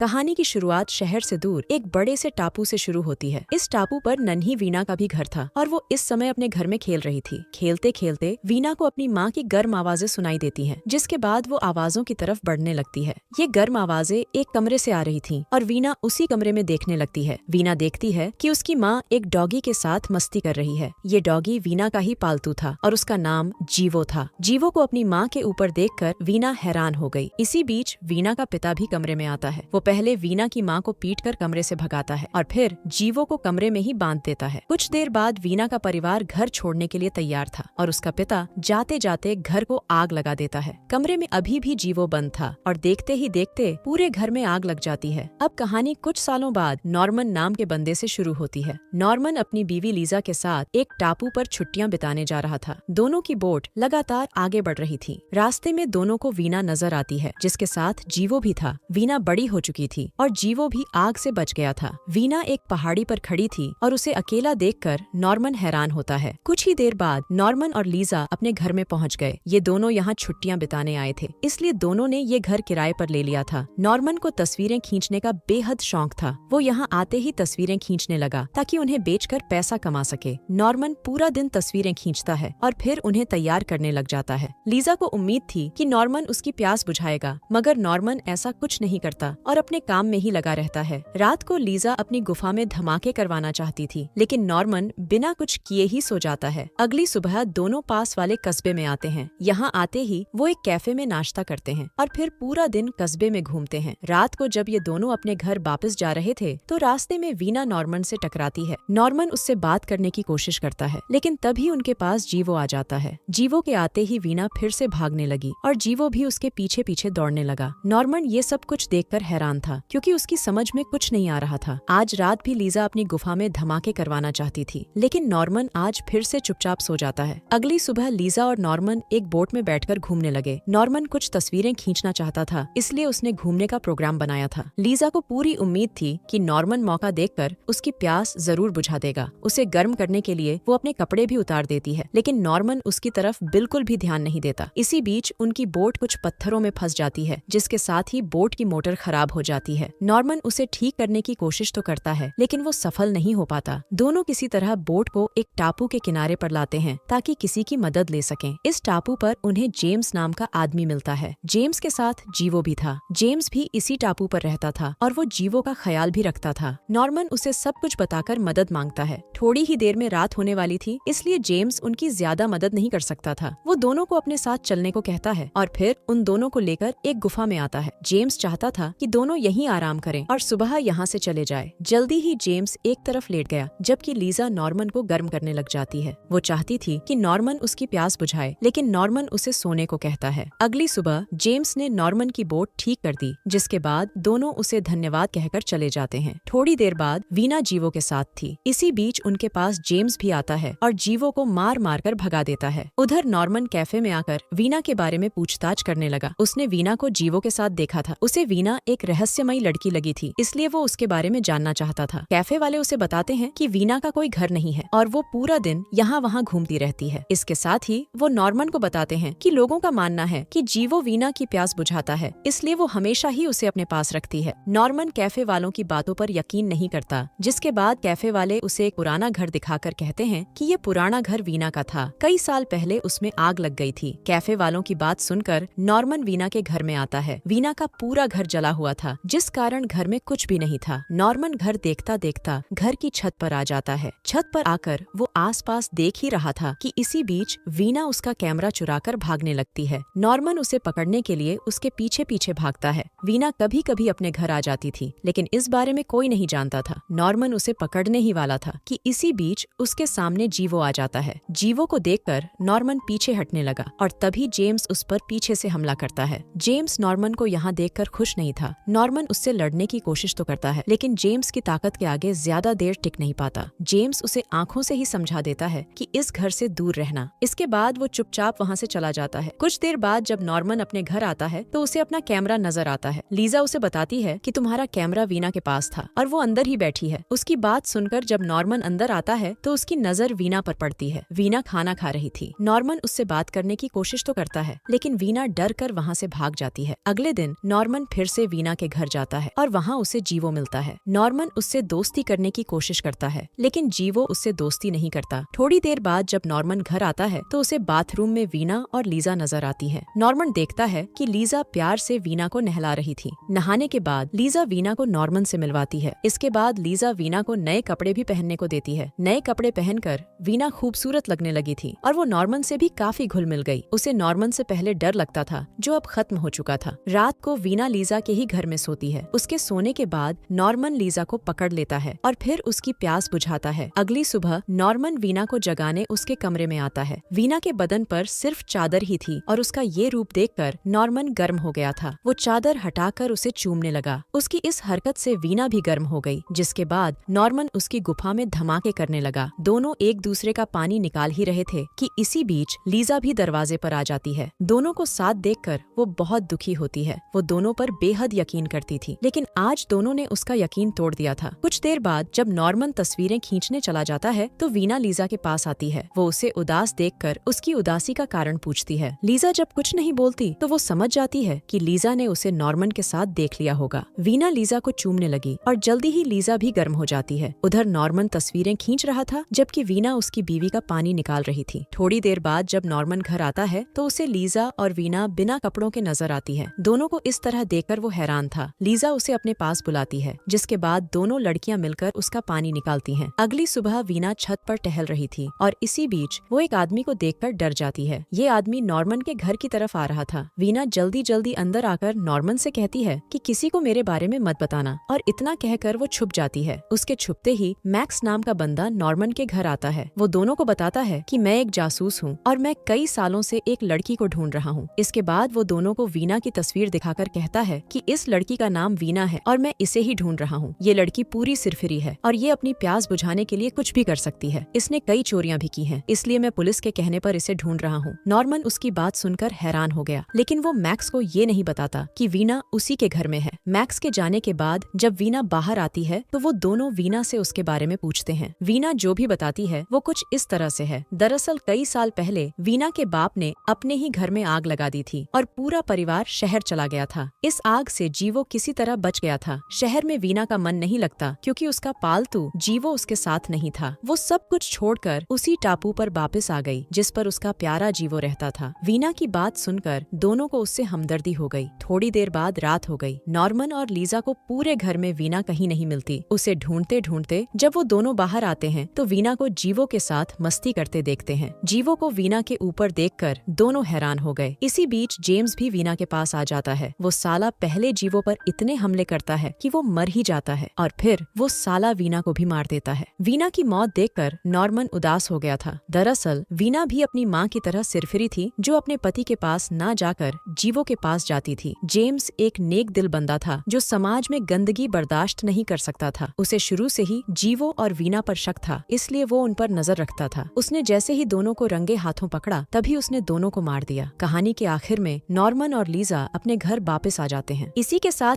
कहानी की शुरुआत शहर से दूर एक बड़े से टापू से शुरू होती है। इस टापू पर नन्ही वीणा का भी घर था और वो इस समय अपने घर में खेल रही थी। खेलते खेलते वीणा को अपनी माँ की गर्म आवाजें सुनाई देती हैं, जिसके बाद वो आवाजों की तरफ बढ़ने लगती है। ये गर्म आवाजें एक कमरे से आ रही थीं और वीणा उसी कमरे में देखने लगती है। वीणा देखती है कि उसकी माँ एक डॉगी के साथ मस्ती कर रही है। ये डॉगी वीणा का ही पालतू था और उसका नाम जीवो था। जीवो को अपनी माँ के ऊपर देखकर वीणा हैरान हो गई। इसी बीच वीणा का पिता भी कमरे में आता है। वो पहले वीणा की माँ को पीटकर कमरे से भगाता है और फिर जीवो को कमरे में ही बांध देता है। कुछ देर बाद वीणा का परिवार घर छोड़ने के लिए तैयार था और उसका पिता जाते जाते घर को आग लगा देता है। कमरे में अभी भी जीवो बंद था और देखते ही देखते पूरे घर में आग लग जाती है। अब कहानी कुछ सालों बाद नॉर्मन नाम के बंदे से शुरू होती है। नॉर्मन अपनी बीवी लीजा के साथ एक टापू पर छुट्टियां बिताने जा रहा था। दोनों की बोट लगातार आगे बढ़ रही थी। रास्ते में दोनों को वीणा नजर आती है, जिसके साथ जीवो भी था। वीणा बड़ी हो चुकी थी और जीवो भी आग से बच गया था। वीणा एक पहाड़ी पर खड़ी थी और उसे अकेला देखकर नॉर्मन हैरान होता है। कुछ ही देर बाद नॉर्मन और लीजा अपने घर में पहुंच गए। ये दोनों यहाँ छुट्टियां बिताने आए थे, इसलिए दोनों ने ये घर किराए पर ले लिया था। नॉर्मन को तस्वीरें खींचने का बेहद शौक था। वो यहाँ आते ही तस्वीरें खींचने लगा ताकि उन्हें बेचकर पैसा कमा सके। नॉर्मन पूरा दिन तस्वीरें खींचता है और फिर उन्हें तैयार करने लग जाता है। लीजा को उम्मीद थी कि नॉर्मन उसकी प्यास बुझाएगा, मगर नॉर्मन ऐसा कुछ नहीं करता और अपने काम में ही लगा रहता है। रात को लीजा अपनी गुफा में धमाके करवाना चाहती थी, लेकिन नॉर्मन बिना कुछ किए ही सो जाता है। अगली सुबह दोनों पास वाले कस्बे में आते हैं। यहाँ आते ही वो एक कैफे में नाश्ता करते हैं और फिर पूरा दिन कस्बे में घूमते हैं। रात को जब ये दोनों अपने घर वापस जा रहे थे तो रास्ते में वीणा नॉर्मन से टकराती है। नॉर्मन उससे बात करने की कोशिश करता है, लेकिन तभी उनके पास जीवो आ जाता है। जीवो के आते ही वीणा फिर से भागने लगी और जीवो भी उसके पीछे पीछे दौड़ने लगा। नॉर्मन ये सब कुछ देखकर हैरान था, क्योंकि उसकी समझ में कुछ नहीं आ रहा था। आज रात भी लीजा अपनी गुफा में धमाके करवाना चाहती थी, लेकिन नॉर्मन आज फिर से चुपचाप सो जाता है। अगली सुबह लीजा और नॉर्मन एक बोट में बैठकर घूमने लगे। नॉर्मन कुछ तस्वीरें खींचना चाहता था, इसलिए उसने घूमने का प्रोग्राम बनाया था। लीजा को पूरी उम्मीद थी कि नॉर्मन मौका देखकर उसकी प्यास जरूर बुझा देगा। उसे गर्म करने के लिए वो अपने कपड़े भी उतार देती है, लेकिन नॉर्मन उसकी तरफ बिल्कुल भी ध्यान नहीं देता। इसी बीच उनकी बोट कुछ पत्थरों में फंस जाती है, जिसके साथ ही बोट की मोटर खराब हो जाती है। नॉर्मन उसे ठीक करने की कोशिश तो करता है, लेकिन वो सफल नहीं हो पाता। दोनों किसी तरह बोट को एक टापू के किनारे पर लाते हैं ताकि किसी की मदद ले सकें। इस टापू पर उन्हें जेम्स नाम का आदमी मिलता है। जेम्स के साथ जीवो भी था। जेम्स भी इसी टापू पर रहता था और वो जीवो का ख्याल भी रखता था। नॉर्मन उसे सब कुछ बताकर मदद मांगता है। थोड़ी ही देर में रात होने वाली थी, इसलिए जेम्स उनकी ज्यादा मदद नहीं कर सकता था। वो दोनों को अपने साथ चलने को कहता है और फिर उन दोनों को लेकर एक गुफा में आता है। जेम्स चाहता था कि दोनों यहीं आराम करें और सुबह यहाँ से चले जाए। जल्दी ही जेम्स एक तरफ लेट गया, जबकि लीजा नॉर्मन को गर्म करने लग जाती है। वो चाहती थी कि नॉर्मन उसकी प्यास बुझाए, लेकिन नॉर्मन उसे सोने को कहता है। अगली सुबह जेम्स ने नॉर्मन की बोट ठीक कर दी, जिसके बाद दोनों उसे धन्यवाद कहकर चले जाते हैं। थोड़ी देर बाद वीणा जीवो के साथ थी। इसी बीच उनके पास जेम्स भी आता है और जीवो को मार मार कर भगा देता है। उधर नॉर्मन कैफे में आकर वीणा के बारे में पूछताछ करने लगा। उसने वीणा को जीवो के साथ देखा था। उसे वीणा एक रहस्यमयी लड़की लगी थी, इसलिए वो उसके बारे में जानना चाहता था। कैफे वाले उसे बताते हैं कि वीणा का कोई घर नहीं है और वो पूरा दिन यहाँ वहाँ घूमती रहती है। इसके साथ ही वो नॉर्मन को बताते हैं कि लोगों का मानना है कि जीवो वीणा की प्यास बुझाता है, इसलिए वो हमेशा ही उसे अपने पास रखती है। नॉर्मन कैफे वालों की बातों पर यकीन नहीं करता, जिसके बाद कैफे वाले उसे एक पुराना घर दिखाकर कहते हैं कि ये पुराना घर वीणा का था। कई साल पहले उसमें आग लग गई थी। कैफे वालों की बात सुनकर नॉर्मन वीणा के घर में आता है। वीणा का पूरा घर जला हुआ था, जिस कारण घर में कुछ भी नहीं था। नॉर्मन घर देखता देखता घर की छत पर आ जाता है। छत पर आकर वो आसपास देख ही रहा था कि इसी बीच वीणा उसका कैमरा चुराकर भागने लगती है। नॉर्मन उसे पकड़ने के लिए उसके पीछे पीछे भागता है। वीणा कभी कभी अपने घर आ जाती थी, लेकिन इस बारे में कोई नहीं जानता था। नॉर्मन उसे पकड़ने ही वाला था कि इसी बीच उसके सामने जीवो आ जाता है। जीवो को देखकर नॉर्मन पीछे हटने लगा और तभी जेम्स उस पर पीछे से हमला करता है। जेम्स नॉर्मन को यहाँ देखकर खुश नहीं था। नॉर्मन उससे लड़ने की कोशिश तो करता है, लेकिन जेम्स की ताकत के आगे ज्यादा देर टिक नहीं पाता। जेम्स उसे आंखों से ही समझा देता है कि इस घर से दूर रहना। इसके बाद वो चुपचाप वहाँ से चला जाता है। कुछ देर बाद जब नॉर्मन अपने घर आता है तो उसे अपना कैमरा नजर आता है। लीजा उसे बताती है कि तुम्हारा कैमरा वीणा के पास था और वो अंदर ही बैठी है। उसकी बात सुनकर जब नॉर्मन अंदर आता है तो उसकी नजर वीणा पर पड़ती है। वीणा खाना खा रही थी। नॉर्मन उससे बात करने की कोशिश तो करता है, लेकिन वीणा डर कर वहाँ से भाग जाती है। अगले दिन नॉर्मन फिर से वीणा के के घर जाता है और वहाँ उसे जीवो मिलता है। नॉर्मन उससे दोस्ती करने की कोशिश करता है, लेकिन जीवो उससे दोस्ती नहीं करता। थोड़ी देर बाद जब नॉर्मन घर आता है तो उसे बाथरूम में वीना और लीजा नजर आती है। नॉर्मन देखता है कि लीजा प्यार से वीना को नहला रही थी। नहाने के बाद लीजा वीना को नॉर्मन से मिलवाती है। इसके बाद लीजा वीना को नए कपड़े भी पहनने को देती है। नए कपड़े पहनकर वीना खूबसूरत लगने लगी थी और वो नॉर्मन से भी काफी घुल मिल गई। उसे नॉर्मन से पहले डर लगता था, जो अब खत्म हो चुका था। रात को वीना लीजा के ही घर में सोती है। उसके सोने के बाद नॉर्मन लीजा को पकड़ लेता है और फिर उसकी प्यास बुझाता है। अगली सुबह नॉर्मन वीना को जगाने उसके कमरे में आता है। वीना के बदन पर सिर्फ चादर ही थी और उसका ये रूप देखकर नॉर्मन गर्म हो गया था। वो चादर हटाकर उसे चूमने लगा। उसकी इस हरकत से वीना भी गर्म हो गई, जिसके बाद नॉर्मन उसकी गुफा में धमाके करने लगा। दोनों एक दूसरे का पानी निकाल ही रहे थे कि इसी बीच लीजा भी दरवाजे पर आ जाती है। दोनों को साथ देखकर वो बहुत दुखी होती है। वो दोनों पर बेहद यकीन करती थी, लेकिन आज दोनों ने उसका यकीन तोड़ दिया था। कुछ देर बाद जब नॉर्मन तस्वीरें खींचने चला जाता है तो वीना लीजा के पास आती है। वो उसे उदास देखकर उसकी उदासी का कारण पूछती है। लीजा जब कुछ नहीं बोलती तो वो समझ जाती है कि लीजा ने उसे नॉर्मन के साथ देख लिया होगा। वीना लीजा को चूमने लगी और जल्दी ही लीजा भी गर्म हो जाती है। उधर नॉर्मन तस्वीरें खींच रहा था, जबकि वीना उसकी बीवी का पानी निकाल रही थी। थोड़ी देर बाद जब नॉर्मन घर आता है तो उसे लीजा और वीना बिना कपड़ों के नजर आती है। दोनों को इस तरह देखकर वो हैरान था। लीजा उसे अपने पास बुलाती है, जिसके बाद दोनों लड़कियां मिलकर उसका पानी निकालती हैं। अगली सुबह वीना छत पर टहल रही थी और इसी बीच वो एक आदमी को देखकर डर जाती है। ये आदमी नॉर्मन के घर की तरफ आ रहा था। वीना जल्दी जल्दी अंदर आकर नॉर्मन से कहती है कि किसी को मेरे बारे में मत बताना, और इतना कहकर वो छुप जाती है। उसके छुपते ही मैक्स नाम का बंदा नॉर्मन के घर आता है। वो दोनों को बताता है कि मैं एक जासूस हूँ और मैं कई सालों से एक लड़की को ढूंढ रहा हूँ। इसके बाद वो दोनों को वीना की तस्वीर दिखाकर कहता है कि इस लड़की का नाम वीना है और मैं इसे ही ढूंढ रहा हूँ। ये लड़की पूरी सिरफिरी है और ये अपनी प्यास बुझाने के लिए कुछ भी कर सकती है। इसने कई चोरियां भी की हैं, इसलिए मैं पुलिस के कहने पर इसे ढूंढ रहा हूँ। नॉर्मन उसकी बात सुनकर हैरान हो गया, लेकिन वो मैक्स को ये नहीं बताता कि वीना उसी के घर में है। मैक्स के जाने के बाद जब वीना बाहर आती है तो वो दोनों वीना से उसके बारे में पूछते हैं। वीना जो भी बताती है वो कुछ इस तरह से है। दरअसल कई साल पहले वीना के बाप ने अपने ही घर में आग लगा दी थी और पूरा परिवार शहर चला गया था। इस आग से जीवो किसी तरह बच गया था। शहर में वीना का मन नहीं लगता क्योंकि उसका पालतू जीवो उसके साथ नहीं था। वो सब कुछ छोड़कर उसी टापू पर वापस आ गई जिस पर उसका प्यारा जीवो रहता था। वीना की बात सुनकर दोनों को उससे हमदर्दी हो गई। थोड़ी देर बाद रात हो गई। नॉर्मन और लीजा को पूरे घर में वीना कहीं नहीं मिलती। उसे ढूंढते ढूंढते जब वो दोनों बाहर आते हैं तो वीना को जीवो के साथ मस्ती करते देखते हैं। जीवो को वीना के ऊपर देखकर दोनों हैरान हो गए। इसी बीच जेम्स भी वीना के पास आ जाता है। वो साला पहले जीवो पर इतने हमले करता है कि वो मर ही जाता है और फिर वो साला वीना को भी मार देता है। वीना की मौत देखकर नॉर्मन उदास हो गया था। दरअसल वीना भी अपनी माँ की तरह सिरफिरी थी, जो अपने पति के पास ना जाकर जीवो के पास जाती थी। जेम्स एक नेक दिल बंदा था जो समाज में गंदगी बर्दाश्त नहीं कर सकता था। उसे शुरू से ही जीवो और वीना पर शक था, इसलिए वो उन पर नजर रखता था। उसने जैसे ही दोनों को रंगे हाथों पकड़ा तभी उसने दोनों को मार दिया। कहानी के आखिर में नॉर्मन और लीजा अपने घर वापस आ जाते हैं। इसी के साथ